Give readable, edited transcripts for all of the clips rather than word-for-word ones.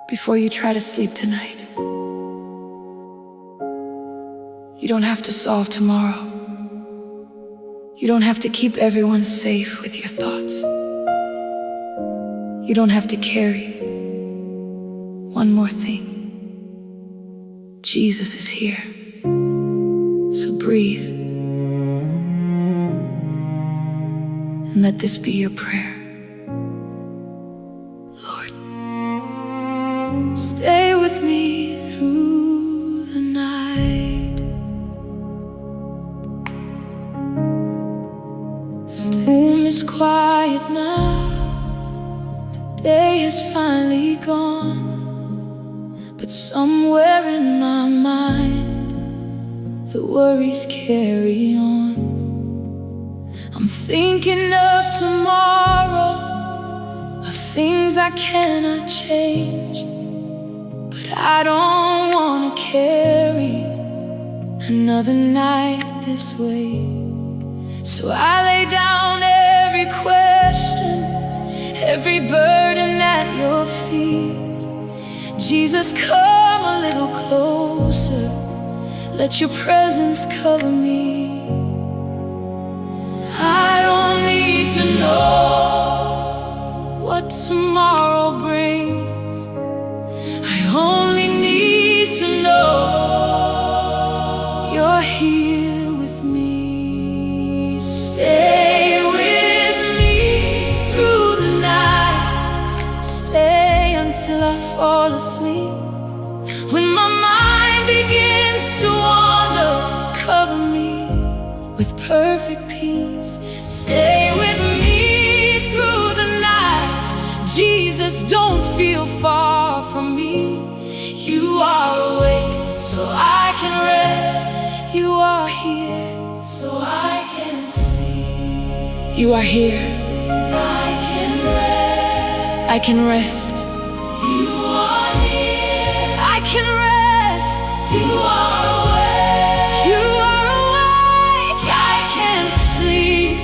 before you try to sleep tonight. You don't have to solve tomorrow. You don't have to keep everyone safe with your thoughts. You don't have to carry one more thing. Jesus is here. So breathe and let this be your prayer. Lord, stay with me through the night. The room is quiet now. The day has finally gone. But somewhere in my mind, the worries carry on. I'm thinking of tomorrow, of things I cannot change. But I don't want to carry another night this way. So I lay down every question, every burden at your feet. Jesus, come a little closer. Let your presence cover me. I don't need to know what tomorrow brings. I only need to know you're here with me. Stay with me through the night. Stay until I fall asleep. When my mind begins to wander, cover me with perfect peace. Stay with me through the night. Jesus, don't feel far from me. You are awake, so I can rest. You are here, so I can sleep. You are here. I can rest. I can rest. You are near. I can rest. You are awake. You are awake. I can sleep.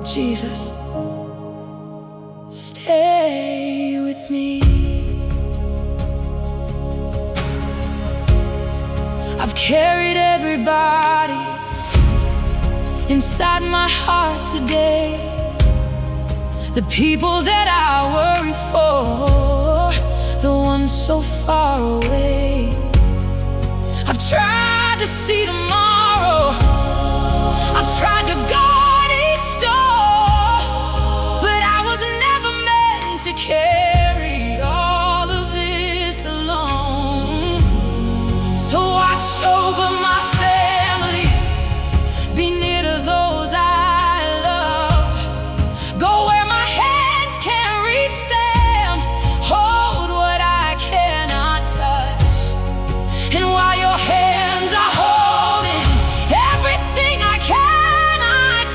Jesus, stay with me. I've carried everybody inside my heart today. The people that I worry for, the ones so far away. I've tried to see tomorrow. I've tried to guard each door, but I was never meant to carry all of this alone. So watch over my family, be near to those I love. Go where my hands can't reach them, hold what I cannot touch. And while your hands are holding everything I cannot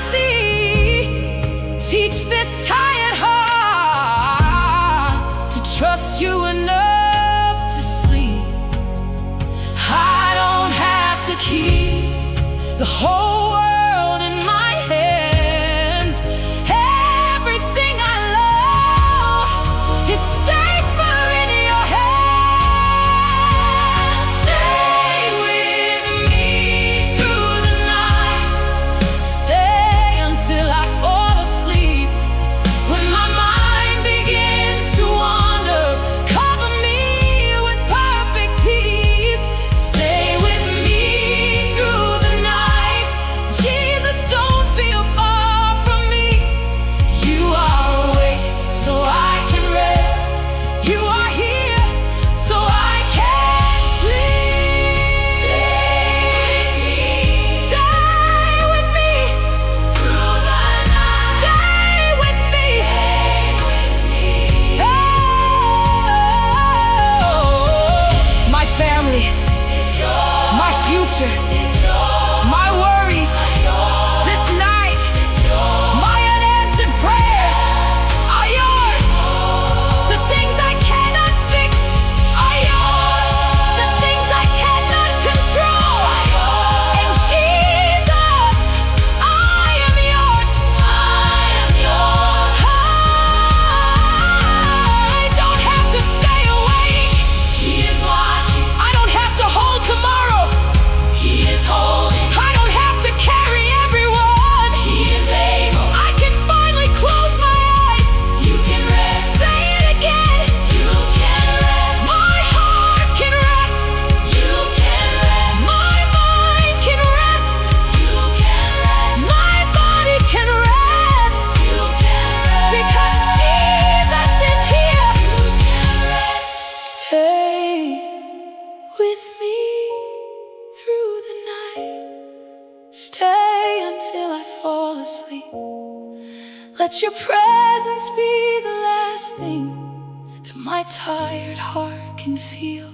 my tired heart can feel.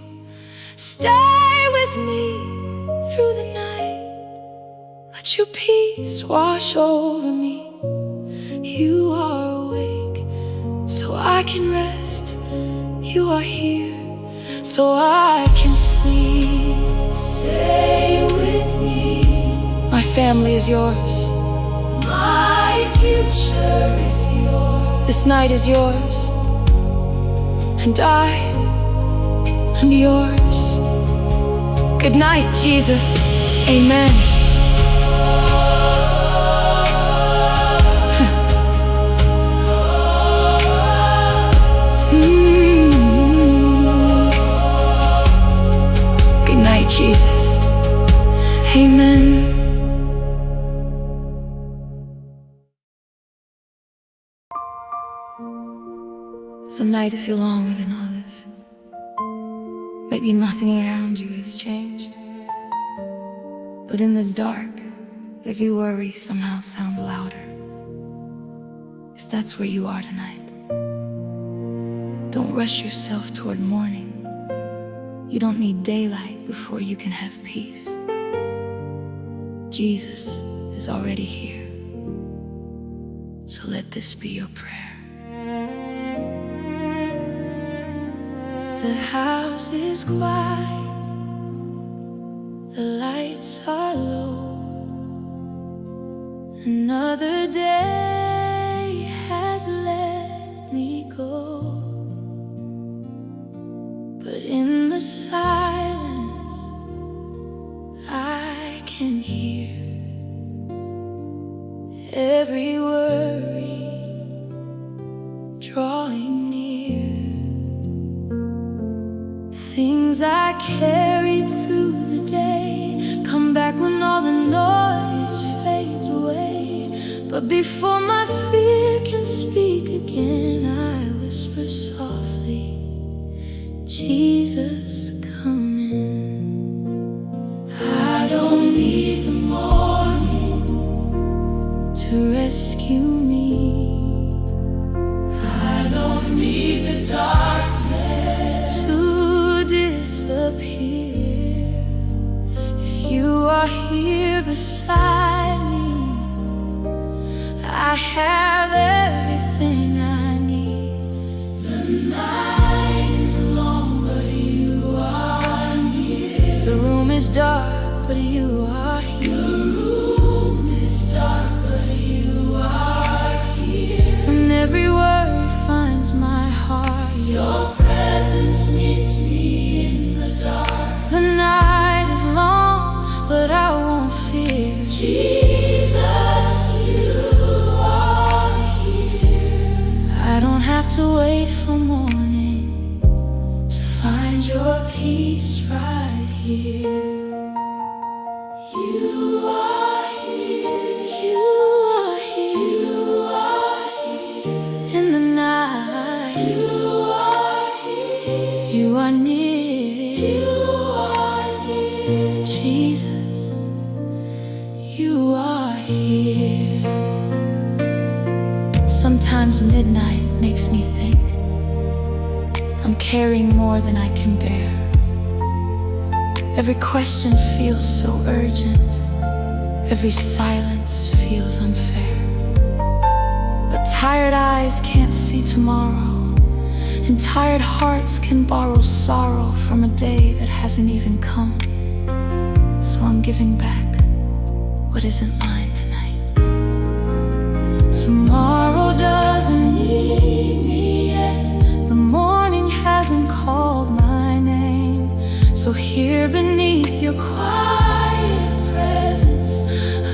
Stay with me through the night. Let your peace wash over me. You are awake, so I can rest. You are here, so I can sleep. Stay with me. My family is yours. My future is yours. This night is yours, and I am yours. Good night, Jesus. Amen. Good night, Jesus. Amen. Some nights feel longer than others. Maybe nothing around you has changed, but in this dark, every worry somehow sounds louder. If that's where you are tonight, don't rush yourself toward morning. You don't need daylight before you can have peace. Jesus is already here, so let this be your prayer. The house is quiet, the lights are low. Another day has let me go, but in the silence I can hear every worry drawing near. Things I carried through the day come back when all the noise fades away. But before my fear can speak again, I whisper softly, Jesus, come in. I don't need the morning to rescue me. I don't need the darkness to disappear. If you are here beside me, I have everything I need. The night is long, but you are near. The room is dark, but you are here. The room is dark, but you are here. When every worry finds my heart, your presence meets me in the dark. The night is long, but I won't fear. Jesus, I don't have to wait for morning to find your peace right here. You are here. You are here. You are here. In the night. You are here. You are near. You are near. Jesus, you are here. Sometimes midnight makes me think I'm carrying more than I can bear. Every question feels so urgent, every silence feels unfair. But tired eyes can't see tomorrow, and tired hearts can borrow sorrow from a day that hasn't even come. So I'm giving back what isn't mine tonight. Tomorrow doesn't need me yet. The morning hasn't called my name. So here beneath your quiet presence,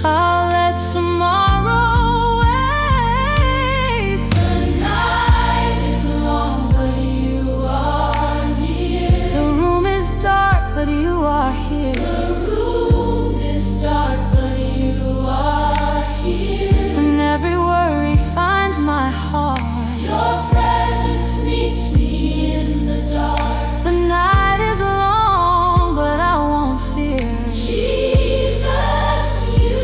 I'll let tomorrow wait. The night is long, but you are near. The room is dark, but you are here. The room is dark, but you are here. When every worry finds my heart, your presence meets me in the dark. The night is long, but I won't fear. Jesus, you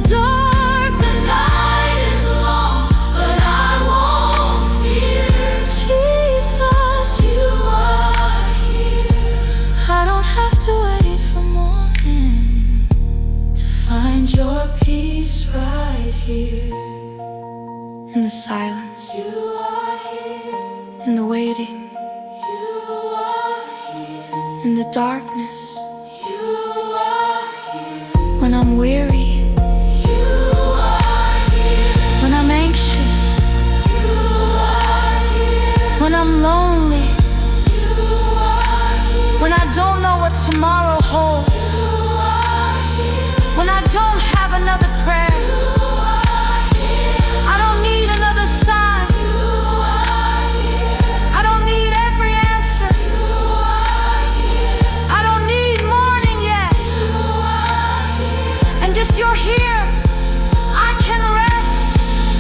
dark, the night is long, but I won't fear. Jesus, you are here. I don't have to wait for morning to find your peace right here. In the silence, you are here. In the waiting, you are here. In the darkness, you are here. When I'm weary, you are here. When I'm anxious, you are here. When I'm lonely, you are here. When I don't know what tomorrow holds, you are here. When I don't have another prayer, you're here, I can rest.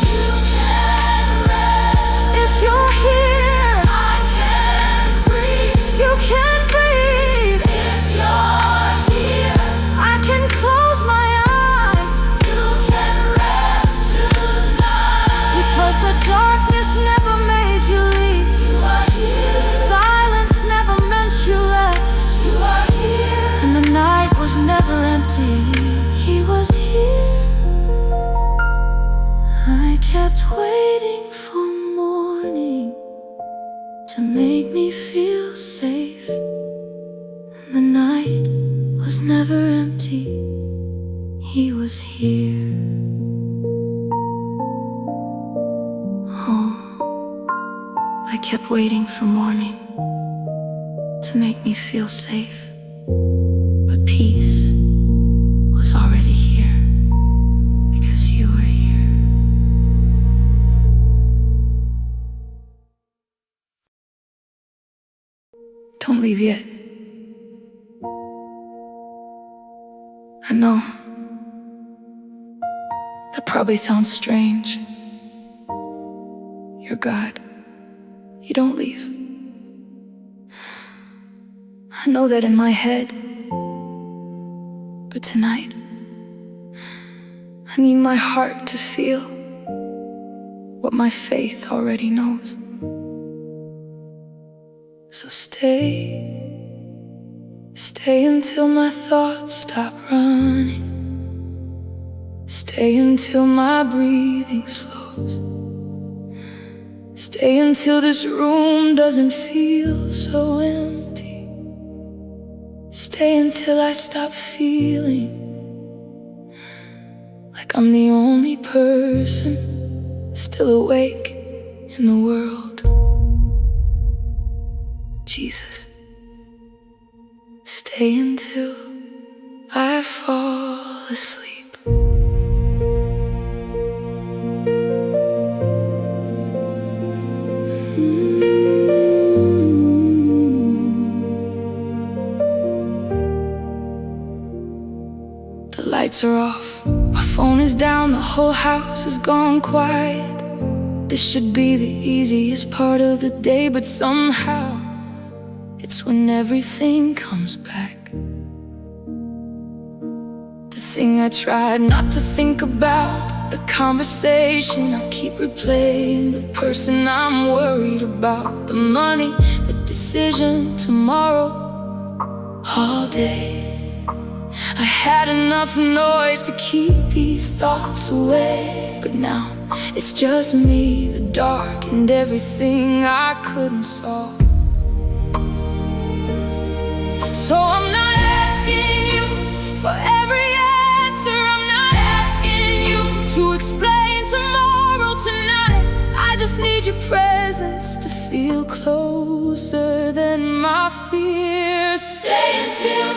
You can rest. If you're here, I can breathe. You can breathe. If you're here, I can close my eyes. You can rest tonight. Because the darkness never made you leave. You are here. The silence never meant you left. You are here. And the night was never empty. He was here. I kept waiting for morning to make me feel safe. The night was never empty. He was here. Oh, I kept waiting for morning to make me feel safe. But peace was already here, because you were here. Don't leave yet. I know that probably sounds strange. You're God. You don't leave. I know that in my head. But tonight, I need my heart to feel what my faith already knows. So stay until my thoughts stop running. Stay until my breathing slows. Stay until this room doesn't feel so empty. Stay until I stop feeling like I'm the only person still awake in the world. Jesus, stay until I fall asleep. The lights are off, my phone is down, the whole house has gone quiet. This should be the easiest part of the day, but somehow it's when everything comes back. The thing I tried not to think about, the conversation I keep replaying, the person I'm worried about, the money, the decision tomorrow, all day. I had enough noise to keep these thoughts away, but now it's just me, the dark, and everything I couldn't solve. So I'm not asking you for every answer, I'm not asking you to explain tomorrow, tonight. I just need your presence to feel closer than my fears. Stay until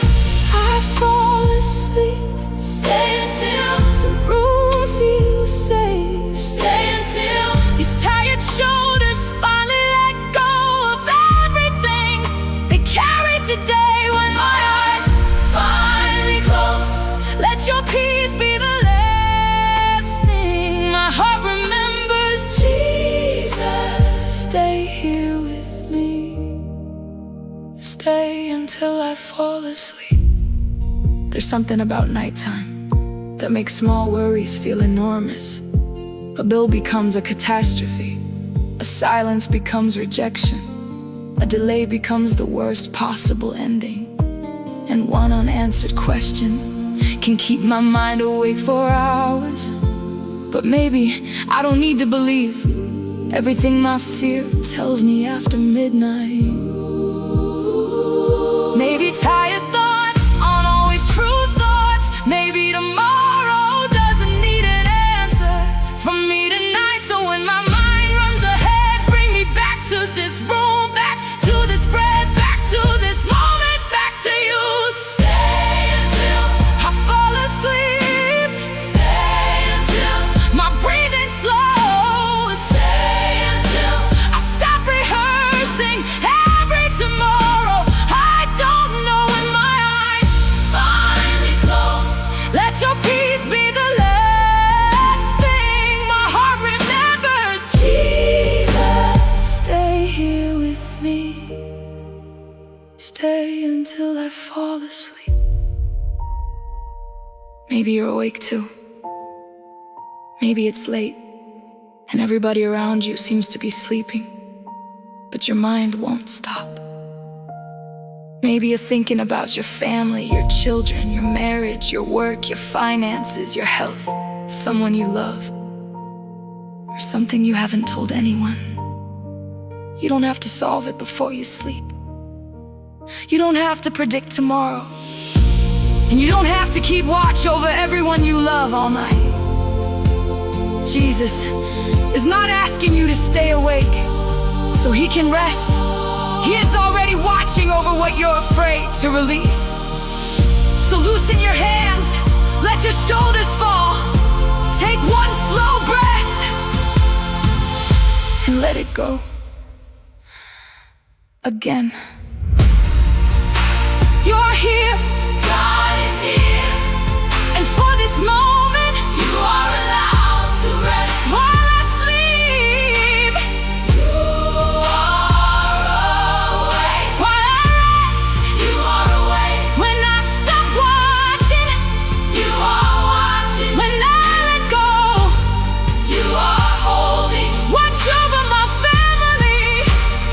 I fall asleep. Stay until the room feels safe. Stay until these tired shoulders finally let go of everything they carried today. When my eyes finally close, let your peace be the last thing my heart remembers. Jesus, stay here with me. Stay until I fall asleep. There's something about nighttime, that make small worries feel enormous. A bill becomes a catastrophe. A silence becomes rejection. A delay becomes the worst possible ending. And one unanswered question can keep my mind awake for hours. But maybe I don't need to believe everything my fear tells me after midnight. Maybe tired thoughts aren't always true thoughts. Maybe tomorrow doesn't need an answer from me tonight. So when my mind runs ahead, bring me back to this room, back to this breath, back to this moment, back to you. Stay until I fall asleep. Stay until my breathing slows. Stay until I stop rehearsing every tomorrow. I don't know when my eyes finally close. Let your peace be the last thing my heart remembers. Jesus, stay here with me. Stay until I fall asleep. Maybe you're awake too. Maybe it's late and everybody around you seems to be sleeping, but your mind won't stop. Maybe you're thinking about your family, your children, your marriage, your work, your finances, your health, someone you love, or something you haven't told anyone. You don't have to solve it before you sleep. You don't have to predict tomorrow. And you don't have to keep watch over everyone you love all night. Jesus is not asking you to stay awake so he can rest. He is already watching over what you're afraid to release. So loosen your hands, let your shoulders fall. Take one slow breath and let it go again. You're here, God is here, and for this moment you are allowed to rest. While I sleep, you are awake. While I rest, you are awake. When I stop watching, you are watching. When I let go, you are holding. Watch over my family,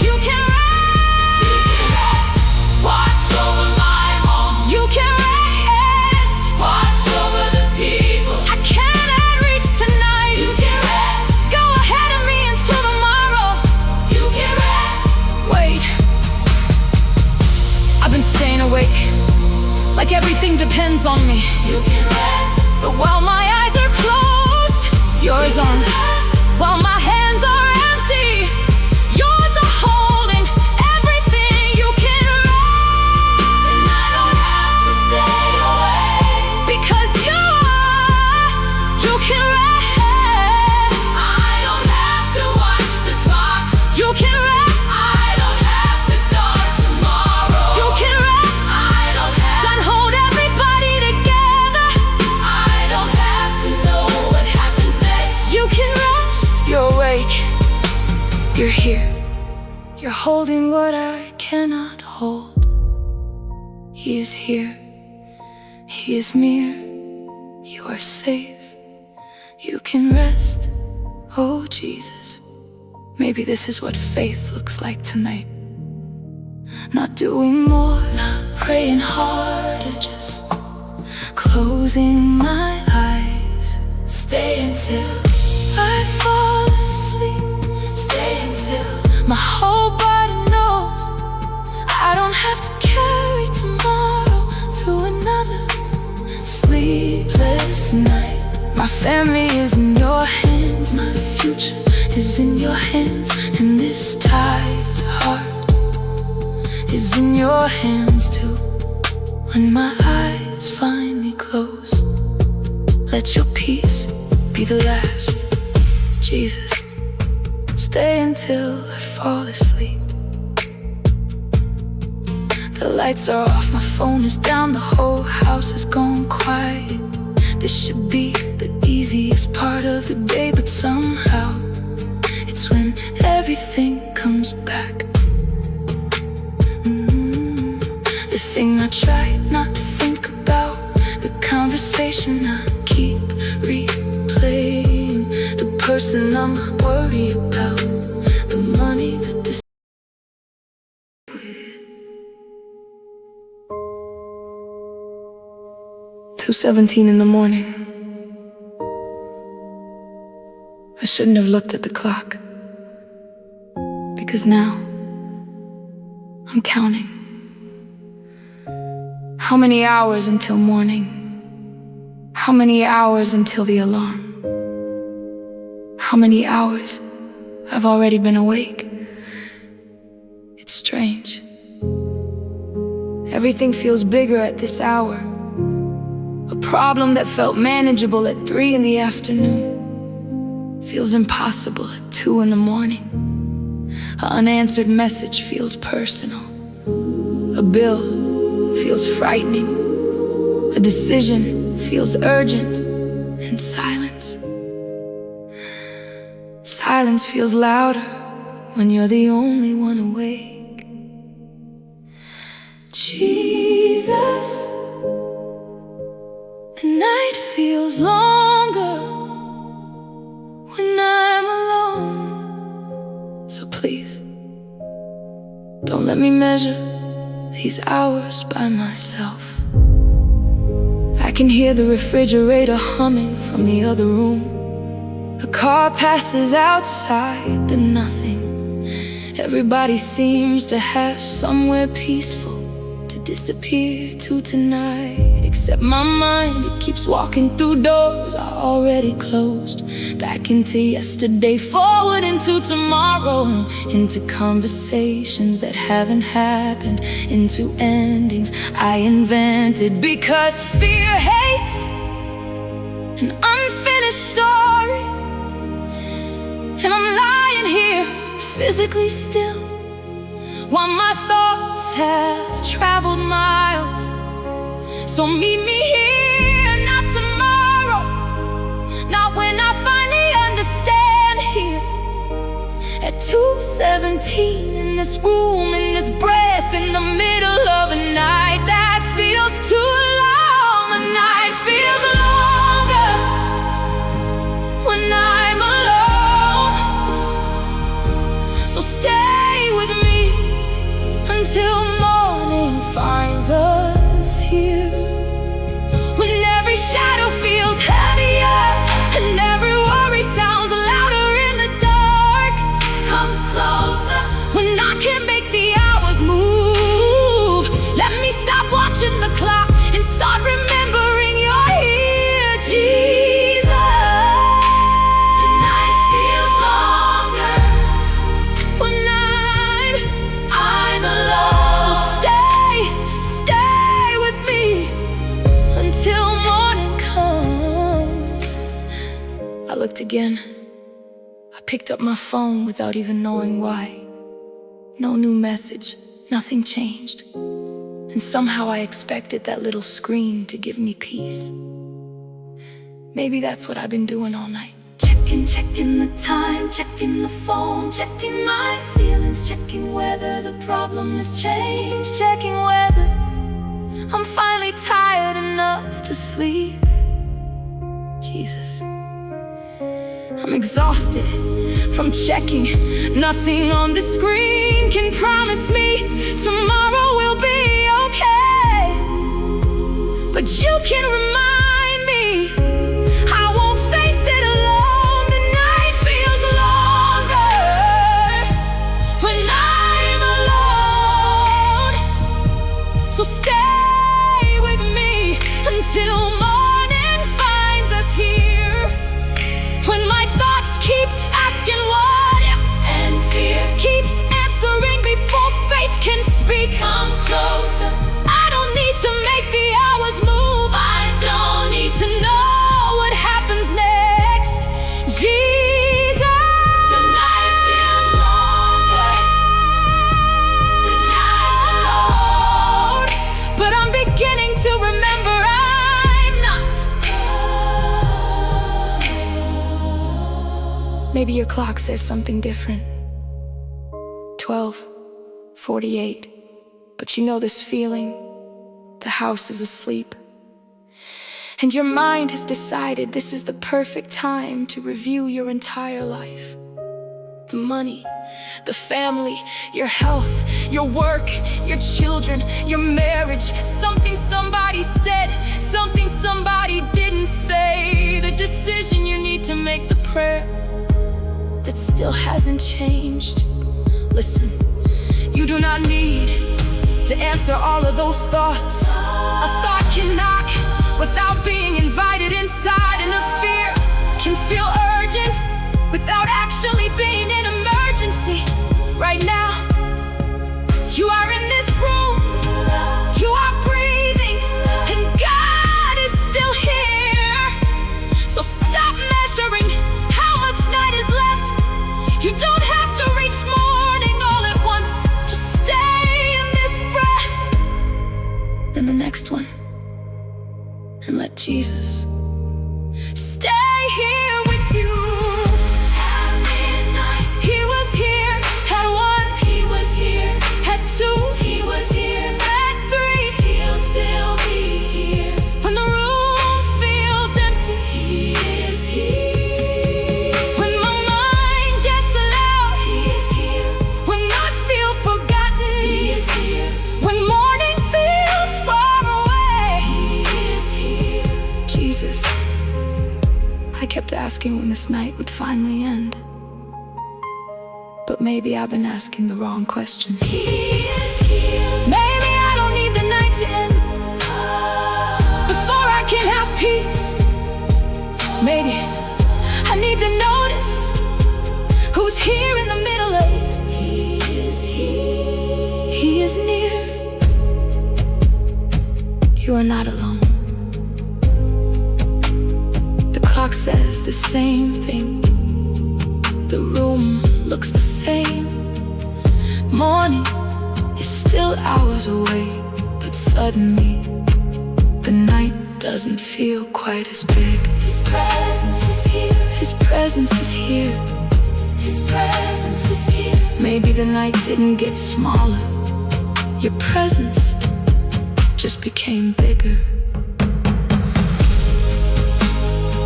you can rest. Watch over my home, you can rest. Watch over the people I cannot reach tonight, you can rest. Go ahead of me until tomorrow, you can rest. Wait, I've been staying awake like everything depends on me, you can rest. But while my eyes are closed, yours aren't. While my hands are empty, yours are holding everything, you can rest. And I don't have to stay awake because you can rest. I don't have to watch the clock, you can rest. I don't have to guard tomorrow, you can rest. I don't have to hold everybody together. I don't have to know what happens next, you can rest. You're awake, you're here, you're holding what I cannot hold. He is here, he is near, you are safe, you can rest. Oh Jesus, maybe this is what faith looks like tonight. Not doing more, not praying harder, just closing my eyes. Stay until I fall asleep. Stay until my whole body knows I don't have to carry tomorrow through another sleepless night. My family is in your hands, my future is in your hands, and this tired heart is in your hands too. When my eyes finally close, let your peace be the last. Jesus, stay until I fall asleep. The lights are off, my phone is down, the whole house is gone quiet. This should be the easiest part of the day, but somehow it's when everything comes back. The thing I try not to think about, the conversation I keep person I'm not worried about. The money, the 2:17 in the morning. I shouldn't have looked at the clock, because now I'm counting. How many hours until morning? How many hours until the alarm? How many hours I've already been awake? It's strange. Everything feels bigger at this hour. A problem that felt manageable at 3 in the afternoon feels impossible at 2 in the morning. An unanswered message feels personal. A bill feels frightening. A decision feels urgent. And silence feels louder when you're the only one awake. Jesus, the night feels longer when I'm alone. So please, don't let me measure these hours by myself. I can hear the refrigerator humming from the other room. A car passes outside, then nothing. Everybody seems to have somewhere peaceful to disappear to tonight. Except my mind, it keeps walking through doors I already closed. Back into yesterday, forward into tomorrow, into conversations that haven't happened, into endings I invented. Because fear hates an unfinished story, and I'm lying here physically still, while my thoughts have traveled miles. So meet me here, not tomorrow, not when I finally understand. Here at 2:17 in this room, in this breath, in the middle of a night that feels too long. The night feels longer when I'm alone. So stay with me until morning finds us here. When every shadow feels heavier and every worry sounds louder in the dark. Come closer when I can't make the hours move. Let me stop watching the clock and start remembering you're here, Jesus. The night feels longer when I'm alone. So stay with me until morning comes. I looked again. I picked up my phone without even knowing why. No new message, nothing changed. And somehow I expected that little screen to give me peace. Maybe that's what I've been doing all night. Checking the time, checking the phone, checking my feelings, checking whether the problem has changed, checking whether I'm finally tired enough to sleep. Jesus, I'm exhausted from checking. Nothing on the screen can promise me tomorrow will be okay. But you can remind me I won't face it alone. The night feels longer when I'm alone. So stay with me until morning finds us here. When my thoughts keep asking what if, and fear keeps answering before faith can speak. Come closer. I don't need to make the hours move. I don't need to know what happens next. Jesus, the night feels longer when I'm alone. But I'm beginning to remember I'm not. Maybe your clock says something different. 12:48. But you know this feeling? The house is asleep. and your mind has decided this is the perfect time to review your entire life. The money, the family, your health, your work, your children, your marriage, something somebody said, something somebody didn't say, the decision you need to make, the prayer that still hasn't changed. Listen, you do not need to answer all of those thoughts. A thought can knock without being invited inside, and a fear can feel urgent without actually being an emergency. Right now, you are in this room, you are breathing, and God is still here. So stop measuring how much night is left. You don't have to reach morning all at once. Just stay in this breath, then the next one, and let Jesus stay here with you. At midnight, He was here. At 1, He was here. At 2, He was here. At 3, He'll still be here. When the room feels empty, He is here. When my mind gets loud, He is here. When I feel forgotten, He is here. When morning feels far away, He is here. Jesus, I kept asking when this night would finally end, but maybe I've been asking the wrong question. He is here. Maybe I don't need the night to end before I can have peace. Maybe I need to notice who's here in the middle of it. He is here. He is near. You are not alone. The clock says the same thing. The room looks the same. Morning is still hours away, but suddenly the night doesn't feel quite as big. His presence is here. His presence is here. His presence is here. Maybe the night didn't get smaller. Your presence just became bigger.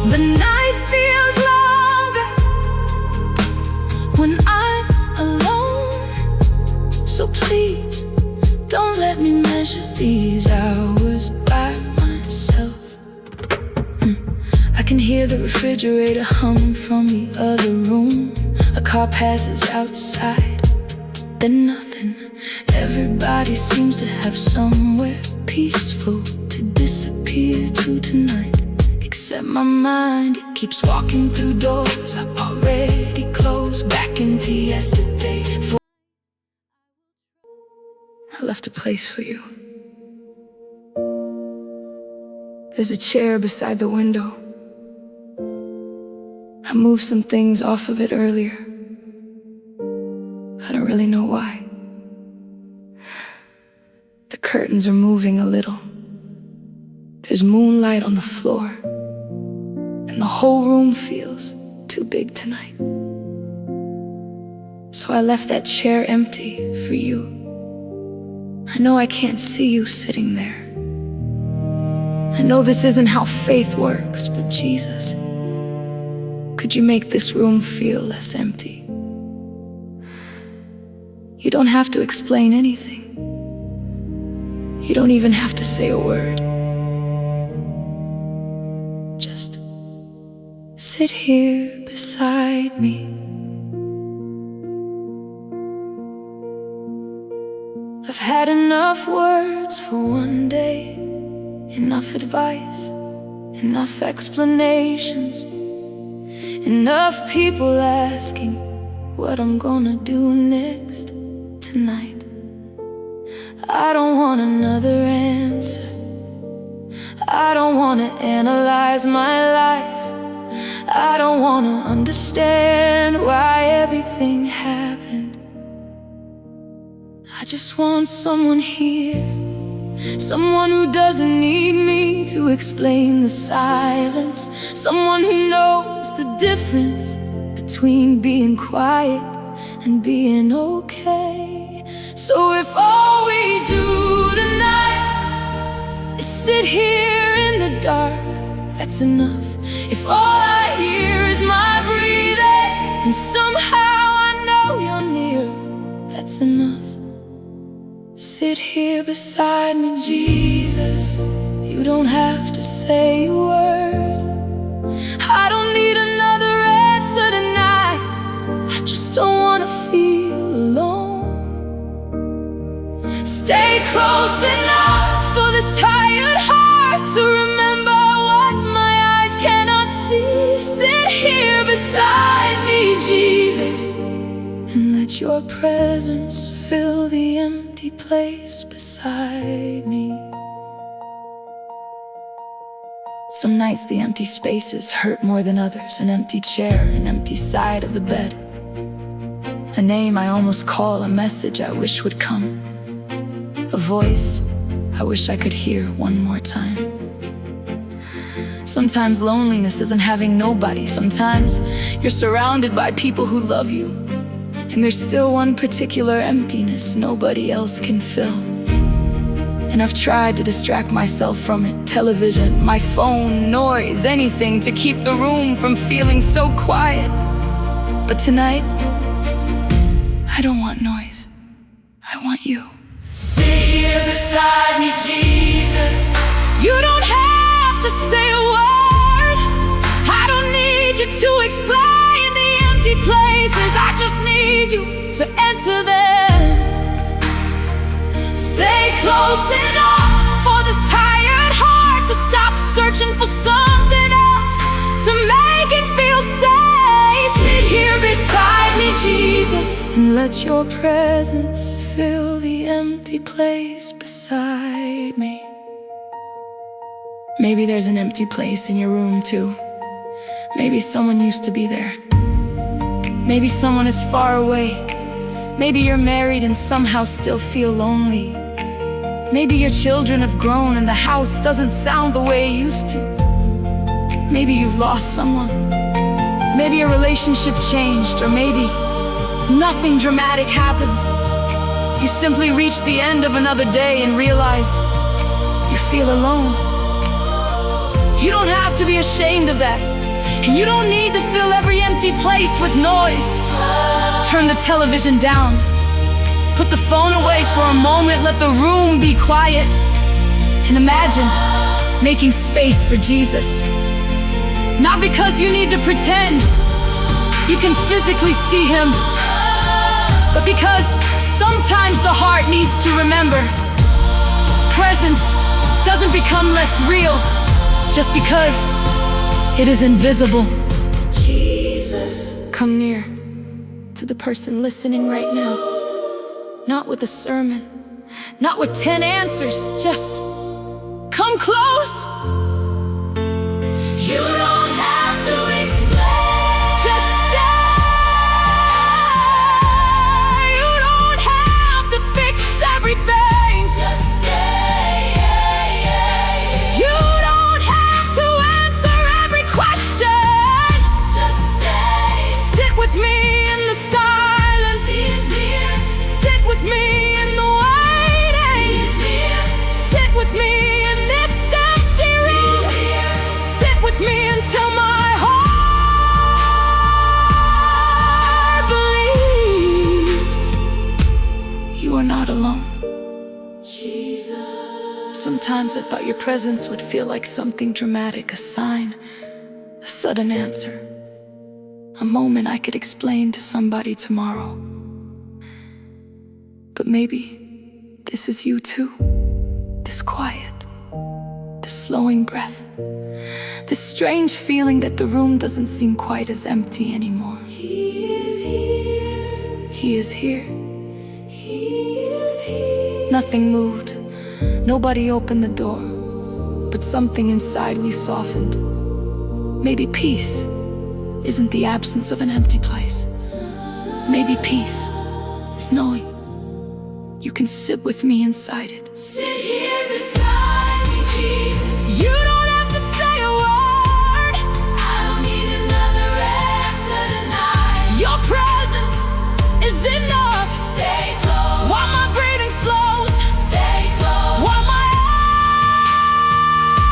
The night feels longer when I'm alone. So please, don't let me measure these hours by myself. I can hear the refrigerator humming from the other room. A car passes outside, then nothing. Everybody seems to have somewhere peaceful to disappear to tonight. Except my mind, it keeps walking through doors I've already closed, back into yesterday. I left a place for you. There's a chair beside the window. I moved some things off of it earlier. I don't really know why. The curtains are moving a little. There's moonlight on the floor, and the whole room feels too big tonight. So I left that chair empty for you. I know I can't see you sitting there. I know this isn't how faith works, but Jesus, could you make this room feel less empty? You don't have to explain anything. You don't even have to say a word. Just sit here beside me. I've had enough words for one day, enough advice, enough explanations, enough people asking what I'm gonna do next tonight. I don't want another answer. I don't wanna analyze my life. I don't wanna understand why everything happened. I just want someone here, someone who doesn't need me to explain the silence, someone who knows the difference between being quiet and being okay. So if all we do tonight is sit here in the dark, that's enough. If all I hear is my breathing, and somehow I know you're near, that's enough. Sit here beside me, Jesus. You don't have to say a word. I don't need another answer tonight. I just don't wanna feel alone. Stay close enough for this tired heart to remember what my eyes cannot see. Sit here beside me, Jesus, and let your presence fill the empty place beside me. Some nights the empty spaces hurt more than others. An empty chair, an empty side of the bed, a name I almost call, a message I wish would come, a voice I wish I could hear one more time. Sometimes loneliness isn't having nobody. Sometimes you're surrounded by people who love you, and there's still one particular emptiness nobody else can fill. And I've tried to distract myself from it. Television, my phone, noise, anything to keep the room from feeling so quiet. But tonight, I don't want noise. I want you. Sit here beside me, Jesus. You don't have to say a word. I don't need you to explain the empty places. I just need you to enter them. Stay close enough for this tired heart to stop searching for something else to make it feel safe. Sit here beside me, Jesus, and let your presence fill the empty place beside me. Maybe there's an empty place in your room too. Maybe someone used to be there. Maybe someone is far away. Maybe you're married and somehow still feel lonely. Maybe your children have grown and the house doesn't sound the way it used to. Maybe you've lost someone. Maybe a relationship changed, or maybe nothing dramatic happened. You simply reached the end of another day and realized you feel alone. You don't have to be ashamed of that, and you don't need to fill every empty place with noise. Turn the television down. Put the phone away for a moment, let the room be quiet, and imagine making space for Jesus. Not because you need to pretend you can physically see Him, but because sometimes the heart needs to remember. Presence doesn't become less real just because it is invisible. Jesus, come near to the person listening right now. Not with a sermon, not with 10 answers, just come close. You don't have to explain, just stay. You don't have to fix everything, just stay. You don't have to answer every question, just stay. Sit with me in the silence. He is near. Sit with me in the waiting. He is near. Sit with me in this empty room. Sit with me until my heart believes you are not alone. Jesus. Sometimes I thought your presence would feel like something dramatic, a sign, a sudden answer, a moment I could explain to somebody tomorrow. But maybe this is you too. This quiet, this slowing breath, this strange feeling that the room doesn't seem quite as empty anymore. He is here. He is here. He is here. Nothing moved. Nobody opened the door. But something inside me softened. Maybe peace isn't the absence of an empty place. Maybe peace is knowing you can sit with me inside it. Sit here beside me, Jesus. You don't have to say a word. I don't need another answer tonight. Your presence is enough. Stay close. While my breathing slows, stay close. While my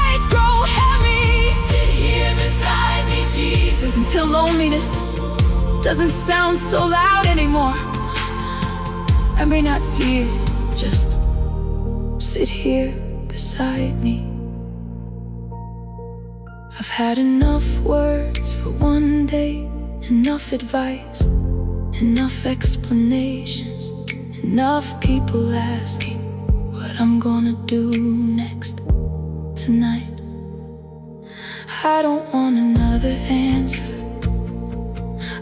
eyes grow heavy, till loneliness doesn't sound so loud anymore. I may not see it, just sit here beside me. I've had enough words for one day, enough advice, enough explanations, enough people asking what I'm gonna do next tonight. I don't want another answer.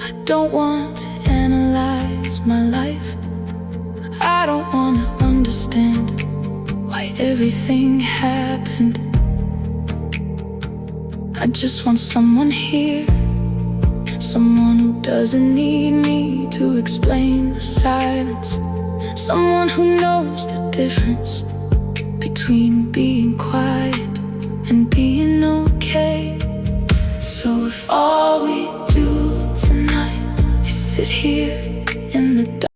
I don't want to analyze my life. I don't want to understand why everything happened. I just want someone here, someone who doesn't need me to explain the silence, someone who knows the difference between being quiet and being okay. So if all we do tonight is sit here in the dark.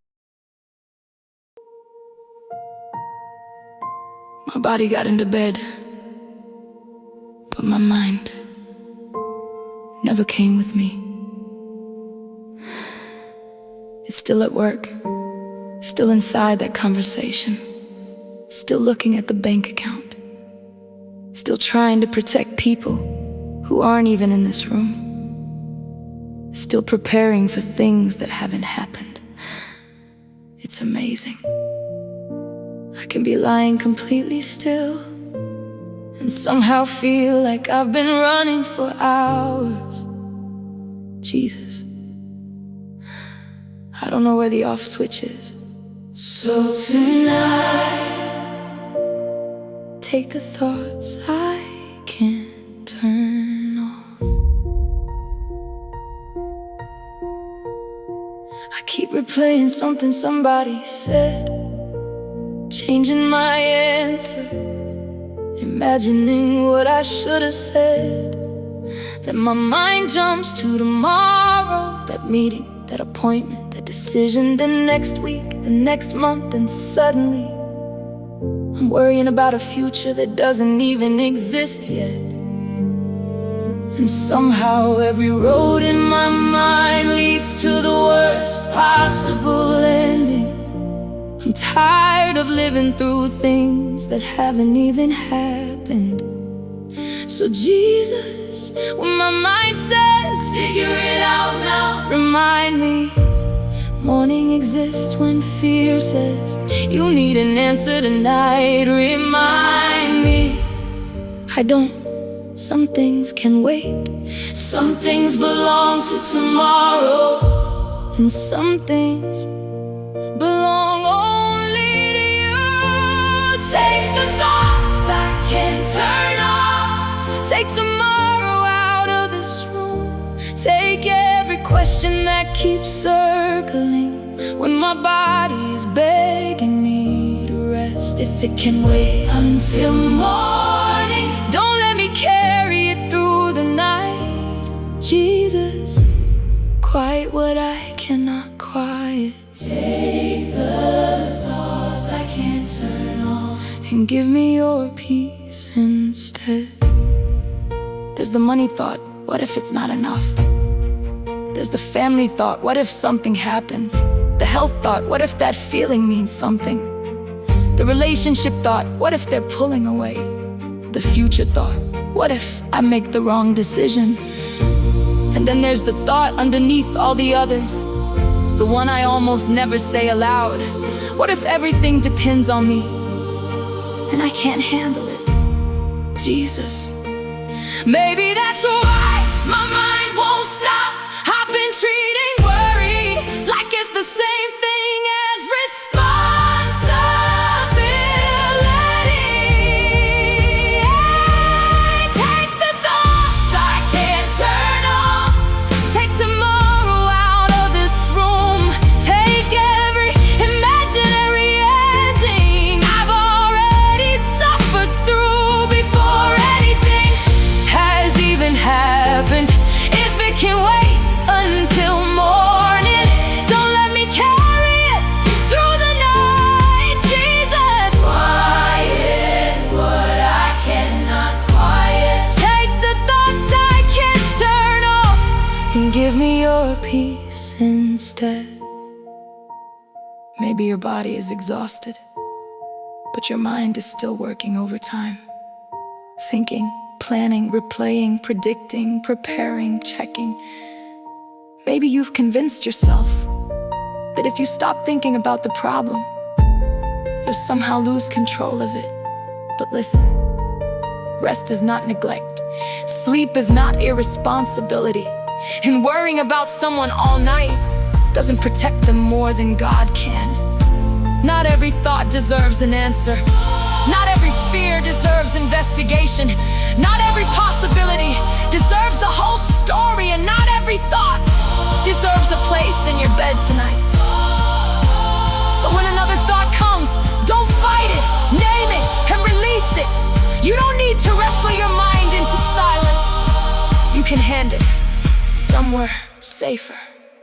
My body got into bed, but my mind never came with me. It's still at work, still inside that conversation, still looking at the bank account, still trying to protect people who aren't even in this room, still preparing for things that haven't happened. It's amazing. I can be lying completely still and somehow feel like I've been running for hours. Jesus, I don't know where the off switch is. So tonight, take the thoughts I can't turn off. I keep replaying something somebody said, changing my answer, imagining what I should have said. Then my mind jumps to tomorrow, that meeting, that appointment, that decision, then next week, the next month, and suddenly I'm worrying about a future that doesn't even exist yet. And somehow every road in my mind leads to the worst possible ending. I'm tired of living through things that haven't even happened. So Jesus, when my mind says, figure it out now, remind me, morning exists when fear says, you need an answer tonight. Remind me, I don't. Some things can wait. Some things belong to tomorrow, and some things belong only to you. Take the thoughts I can't turn off. Take tomorrow out of this room. Take every question that keeps circling when my body is begging me to rest. If it can wait until morning, don't let me carry it through the night. Jesus, quiet what I cannot quiet. Take the thoughts I can't turn off and give me your peace instead. There's the money thought, what if it's not enough? There's the family thought, what if something happens? The health thought, what if that feeling means something? The relationship thought, what if they're pulling away? The future thought, what if I make the wrong decision? And then there's the thought underneath all the others, the one I almost never say aloud. What if everything depends on me and I can't handle it? Jesus, maybe that's why my mind won't stop. I've been treating worry like it's the same thing as responsibility. Take the thoughts I can't turn off. Take tomorrow out of this room. Take every imaginary ending I've already suffered through before anything has even happened. and give me your peace instead. Maybe your body is exhausted, but your mind is still working overtime. Thinking, planning, replaying, predicting, preparing, checking. Maybe you've convinced yourself that if you stop thinking about the problem, you'll somehow lose control of it. But listen, rest is not neglect. Sleep is not irresponsibility. And worrying about someone all night doesn't protect them more than God can. Not every thought deserves an answer. Not every fear deserves investigation. Not every possibility deserves a whole story. And not every thought deserves a place in your bed tonight. So when another thought comes, don't fight it, name it, and release it. You don't need to wrestle your mind into silence. You can hand it somewhere safer.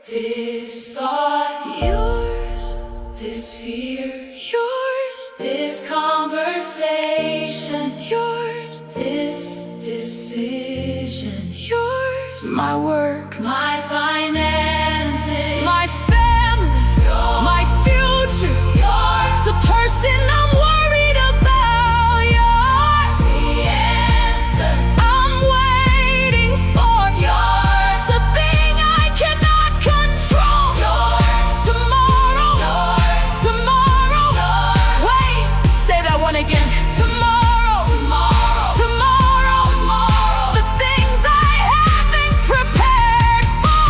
This thought, yours. This fear, yours. This conversation, yours. This decision, yours. My work, my finances, my family, yours. My future, yours. The person I'm worried about, yours. The answer I'm waiting for, yours. The thing I cannot control, yours. Tomorrow, yours. Tomorrow, yours. Wait, say that one again. Tomorrow, tomorrow, tomorrow, tomorrow. The things I haven't prepared for,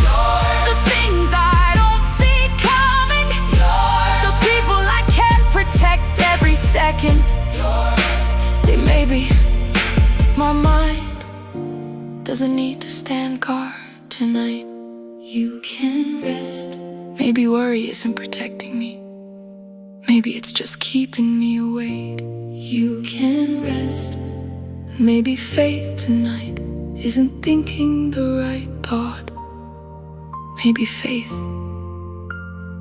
yours. The things I don't see coming, yours. The people I can't protect every second, yours. They may be. My mind doesn't need to stand guard tonight. You can rest. Maybe worry isn't protecting me. Maybe it's just keeping me awake. You can rest. Maybe faith tonight isn't thinking the right thought. Maybe faith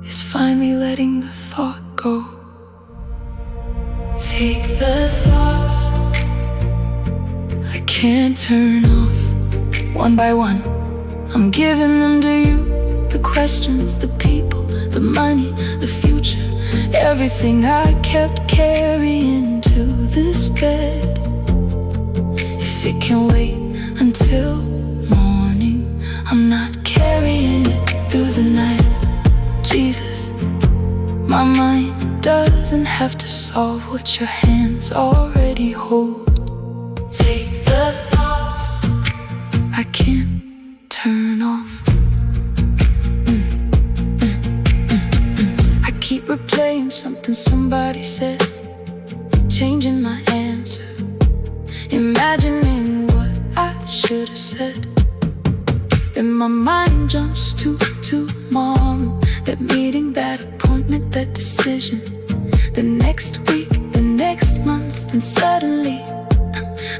is finally letting the thought go. Take the thoughts I can't turn off, one by one. I'm giving them to you. The questions, the people, the money, the future, everything I kept carrying to this bed. If it can wait until morning, I'm not carrying it through the night. Jesus, my mind doesn't have to solve what your hands already hold. Take the thoughts I can't turn off. I keep replaying something somebody said, changing my answer, imagining what I should have said. Then my mind jumps to tomorrow, that meeting, that appointment, that decision, the next week, the next month, and suddenly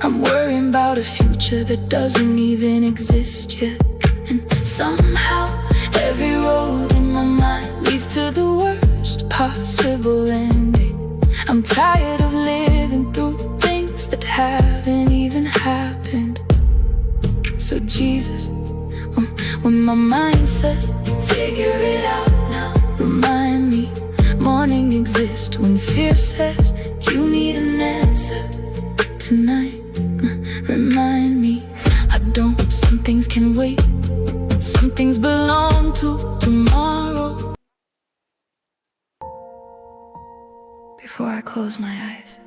I'm worrying about a future that doesn't even exist yet. And somehow every road in my mind leads to the worst possible ending. I'm tired of living through things that haven't even happened. So Jesus, when my mind says, figure it out now, remind me, morning exists. When fear says, you need an answer tonight, remind me, I don't. Some things can wait, some things belong to tomorrow. Before I close my eyes,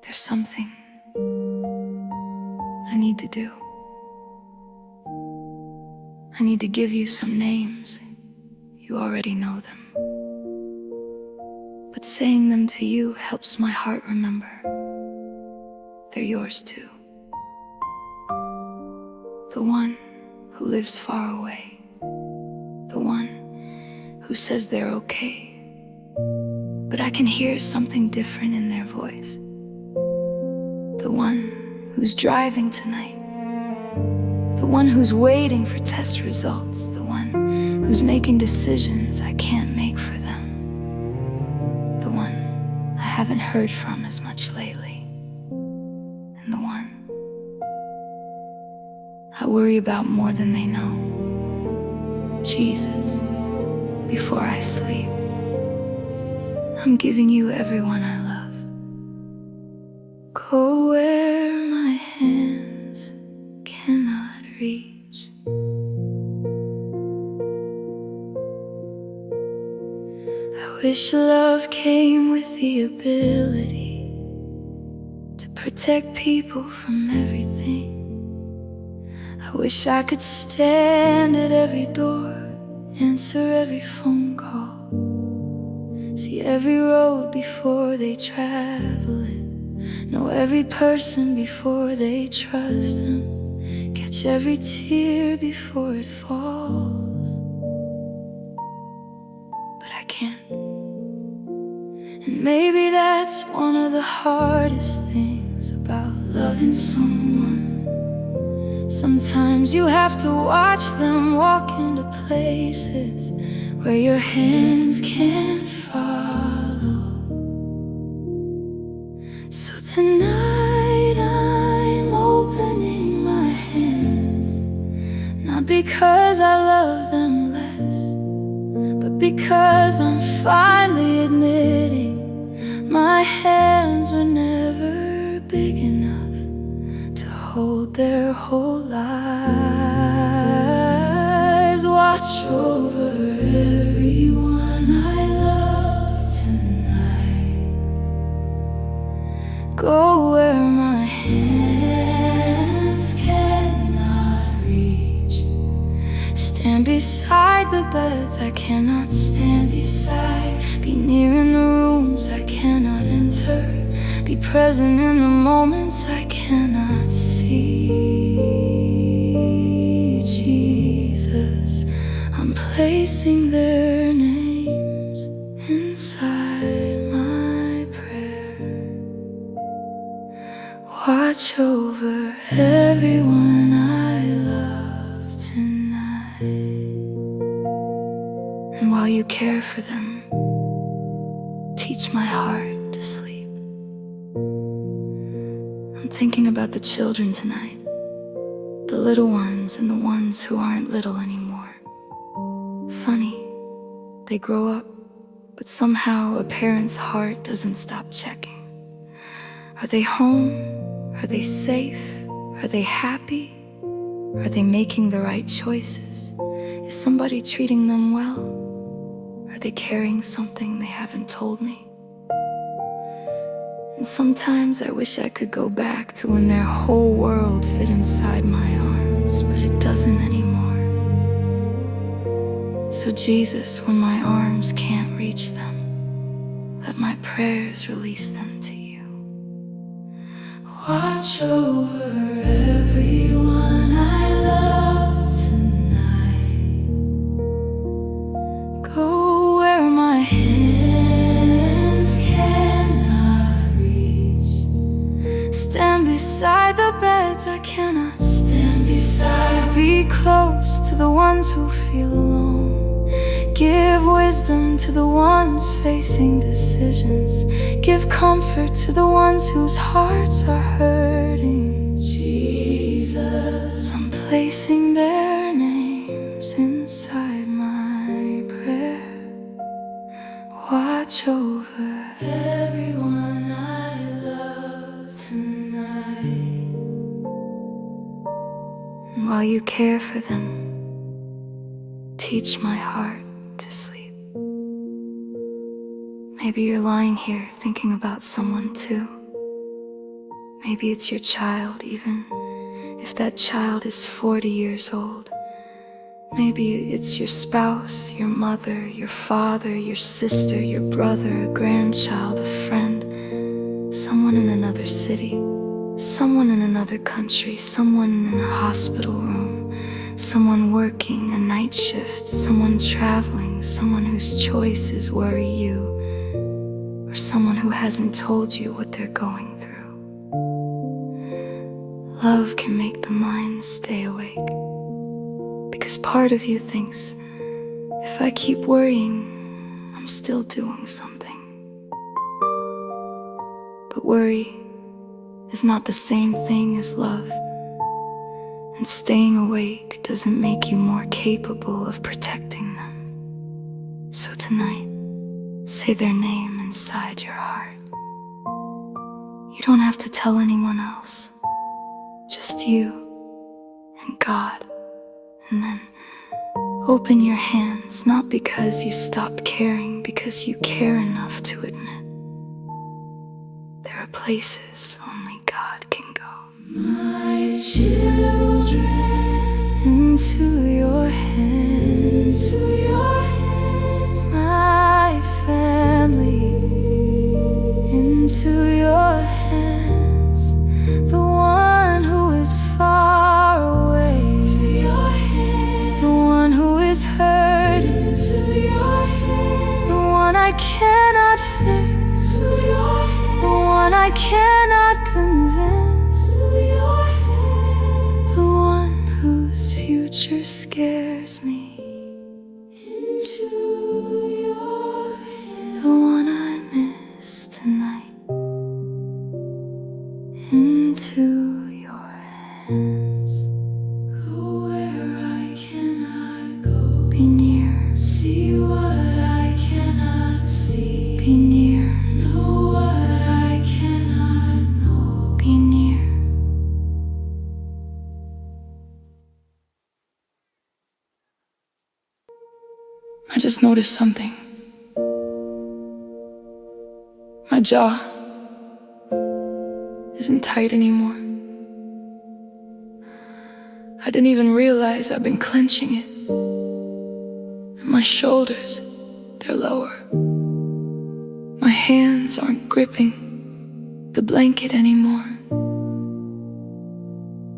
there's something I need to do. I need to give you some names. You already know them. But saying them to you helps my heart remember. They're yours too. The one who lives far away. The one who says they're okay, but I can hear something different in their voice. The one who's driving tonight. The one who's waiting for test results. The one who's making decisions I can't make for them. The one I haven't heard from as much lately. And the one I I worry about more than they know. Jesus, before I sleep, I'm giving you everyone I love. Go where my hands cannot reach. I wish love came with the ability to protect people from everything. I wish I could stand at every door, answer every phone call, see every road before they travel it, know every person before they trust them, catch every tear before it falls. But I can't. And maybe that's one of the hardest things about loving someone. Sometimes you have to watch them walk into places where your hands can't follow. So tonight I'm opening my hands, not because I love them less, but because I'm finally admitting my hands were never big enough to hold their whole lives. Watch over everyone I love tonight. Go where my hands cannot reach. Stand beside the beds I cannot stand beside. Be near in the rooms I cannot enter. Be present in the moments I cannot see. Jesus, I'm placing their names inside my prayer. Watch over everyone I love tonight. And while you care for them, teach my heart to sleep. I'm thinking about the children tonight, the little ones and the ones who aren't little anymore. Funny, they grow up, but somehow a parent's heart doesn't stop checking. Are they home? Are they safe? Are they happy? Are they making the right choices? Is somebody treating them well? Are they carrying something they haven't told me? And sometimes I wish I could go back to when their whole world fit inside my arms, but it doesn't anymore. So Jesus, when my arms can't reach them, let my prayers release them to you. Watch over everyone I love tonight. Go where my hands cannot reach. Stand beside the beds I cannot stand beside. Be close to the ones who feel alone. Give wisdom to the ones facing decisions. Give comfort to the ones whose hearts are hurting. Jesus, I'm placing their names inside my prayer. Watch over everyone I love tonight. And while you care for them, teach my heart to sleep. Maybe you're lying here thinking about someone too. Maybe it's your child, even if that child is 40 years old. Maybe it's your spouse, your mother, your father, your sister, your brother, a grandchild, a friend, someone in another city, someone in another country, someone in a hospital room, someone working a night shift, someone traveling, someone whose choices worry you, or someone who hasn't told you what they're going through. Love can make the mind stay awake, because part of you thinks, if I keep worrying, I'm still doing something. But worry is not the same thing as love. and staying awake doesn't make you more capable of protecting them. So tonight, say their name inside your heart. You don't have to tell anyone else, just you and God. And then open your hands, not because you stopped caring, because you care enough to admit there are places only God can go. My children, into your hands, my family, into your hands, the one who is far away, into your hands, the one who is hurting, into your hands, the one I cannot fix, into your hands, the one I cannot convince, into your hands, the one whose future scares me, into your hands, the one I miss tonight, into your hands. Go where I cannot go, be near, see what I cannot see, be near, know what I cannot know, be near. I just noticed something. My jaw isn't tight anymore. I didn't even realize I've been clenching it. And my shoulders, they're lower. My hands aren't gripping the blanket anymore.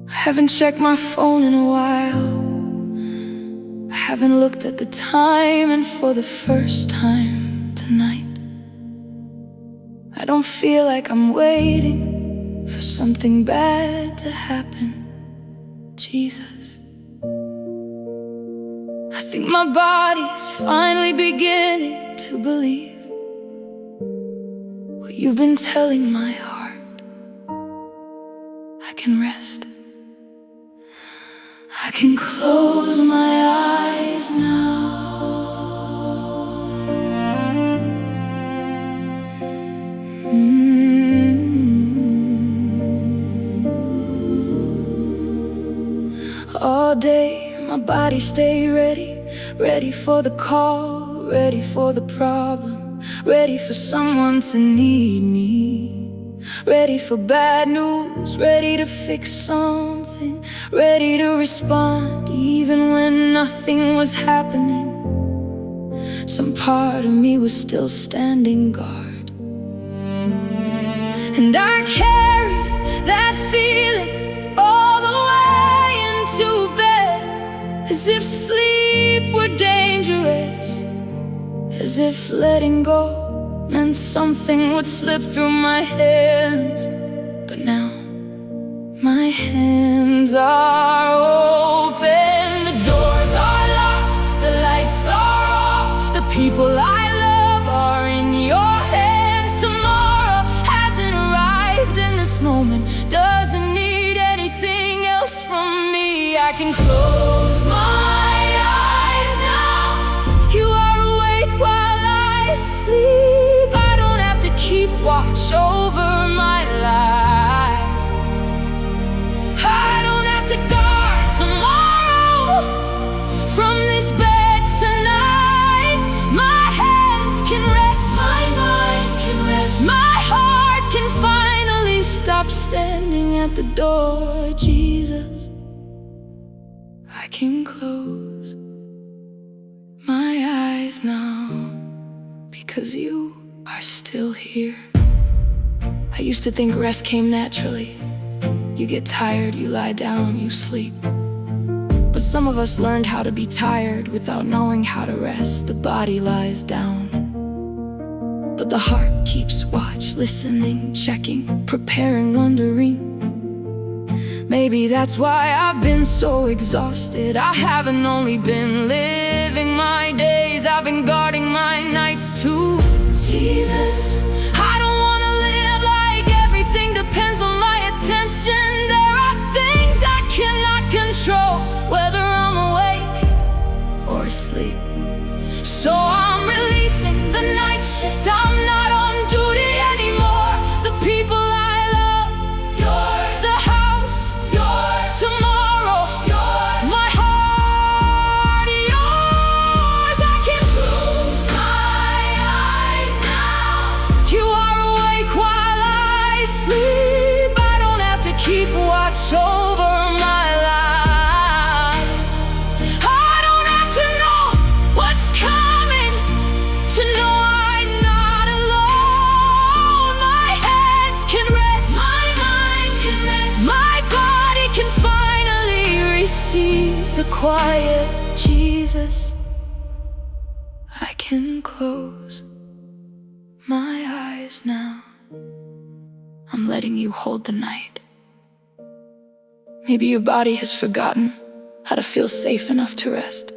I haven't checked my phone in a while. I haven't looked at the time, and for the first time tonight, I don't feel like I'm waiting for something bad to happen. Jesus, I think my body is finally beginning to believe what you've been telling my heart. I can rest. I can close my eyes now. All day my body stay ready, ready for the call, ready for the problem, ready for someone to need me, ready for bad news, ready to fix something, ready to respond even when nothing was happening. Some part of me was still standing guard, and I carried that feeling all the way into bed, as if sleep were dangerous, as if letting go meant something would slip through my hands. But now my hands are open, the doors are locked, the lights are off, the people I love are in your hands. Tomorrow hasn't arrived, and this moment doesn't need anything else from me. I can close my eyes now. You are awake while I sleep. I don't have to keep watch over my life. I don't have to guard tomorrow from this bed tonight. My hands can rest, my mind can rest, my heart can finally stop standing at the door. Jesus, I can close my eyes now, because you are still here. I used to think rest came naturally. You get tired, you lie down, you sleep. But some of us learned how to be tired without knowing how to rest. The body lies down, but the heart keeps watch, listening, checking, preparing, wondering. Maybe that's why I've been so exhausted. I haven't only been living my days, I've been guarding my nights too. Jesus, I don't wanna live like everything depends on my attention. There are things I cannot control. the quiet, Jesus. I can close my eyes now. I'm letting you hold the night. Maybe your body has forgotten how to feel safe enough to rest.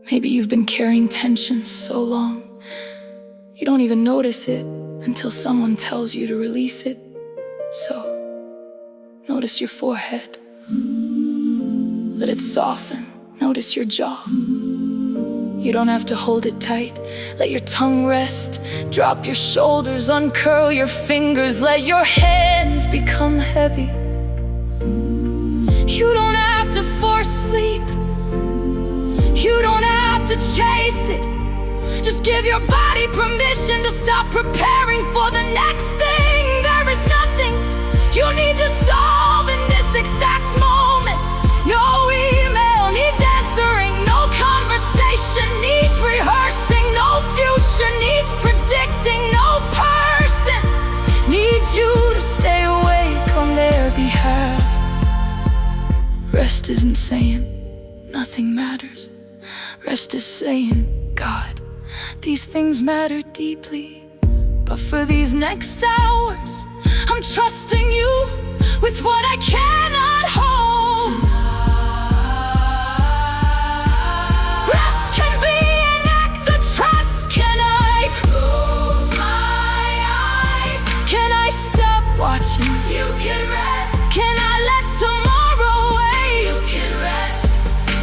Maybe you've been carrying tension so long, you don't even notice it until someone tells you to release it. So, notice your forehead. Let it soften. Notice your jaw. You don't have to hold it tight. Let your tongue rest. Drop your shoulders, uncurl your fingers. Let your hands become heavy. You don't have to force sleep. You don't have to chase it. Just give your body permission to stop preparing for the next thing. There is nothing you need to solve in this exact moment. No email needs answering. No conversation needs rehearsing. No future needs predicting. No person needs you to stay awake on their behalf. Rest isn't saying nothing matters. Rest is saying, God, these things matter deeply, but for these next hours, I'm trusting you with what I cannot hold. Rest can be an act of trust. Can I close my eyes? Can I stop watching? You can rest. Can I let tomorrow wait? You can rest.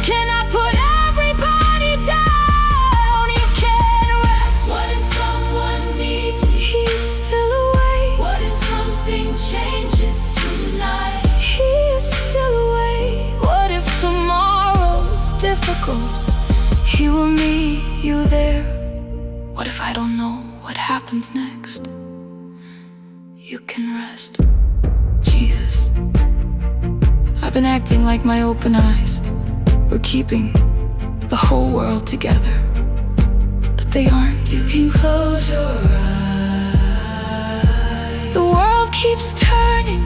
Can I put everybody down? You can rest. What if someone needs me? He's still awake. What if something changes tonight? He is still awake. What if tomorrow is difficult? He will meet you there. What if I don't know what happens next? You can rest. Jesus, I've been acting like my open eyes were keeping the whole world together, but they aren't. You can close your eyes. The world keeps turning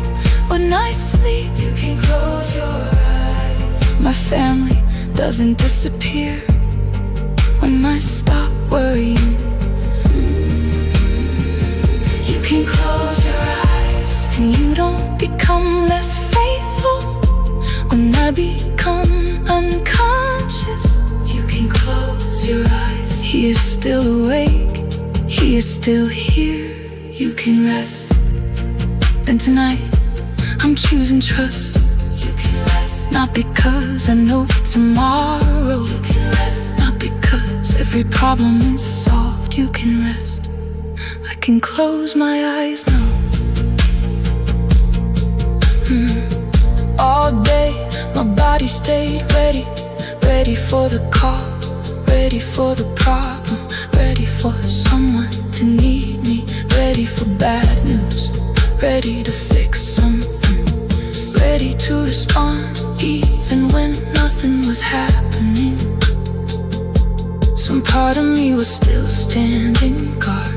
when I sleep. You can close your eyes. My family doesn't disappear when I stop worrying. You can close your eyes, and you don't become less faithful when I become unconscious. You can close your eyes. He is still awake. He is still here. You can rest. And tonight, I'm choosing trust. You can rest. Not because I know for tomorrow. You can rest. Not because every problem is solved. You can rest. I can close my eyes now. All day, my body stayed ready. Ready for the call, ready for the problem, ready for someone to need me, ready for bad news, ready to fix something, ready to respond even when nothing was happening. Some part of me was still standing guard,